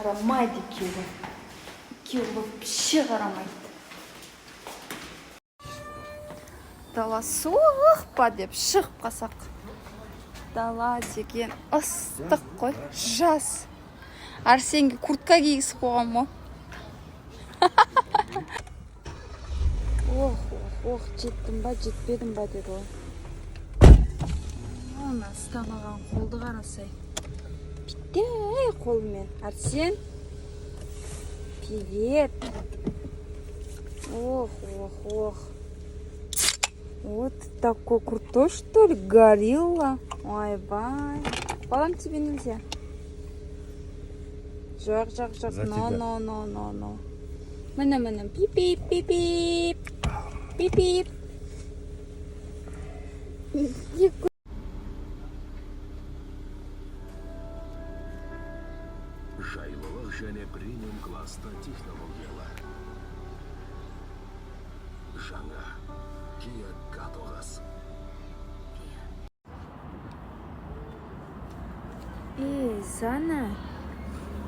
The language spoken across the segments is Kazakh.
қарамайды екеуі. Екеуі вообще қарамайды. Дала суық па деп шығып қасақ. Дала деген ыстық қой, жаз. Арсенге куртка кигісіп қойған ма? Ох, жеттім ба, жетпедім ба деді ғой. Ана ұстамаған қолды қарасай. Бітті қолымен. Арсен, привет. Ох. Вот такой крутой, что ли, горилла. Ой-бай. Балам, тебе нельзя. Жоқ. Но. Міне. Пип-пип. Жайлылық және премиум класста технологиялар. Жаңа Kia Katogaz. Эй, Зана,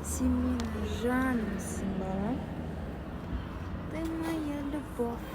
ты менің жанымсың, балам. Ты моя любовь.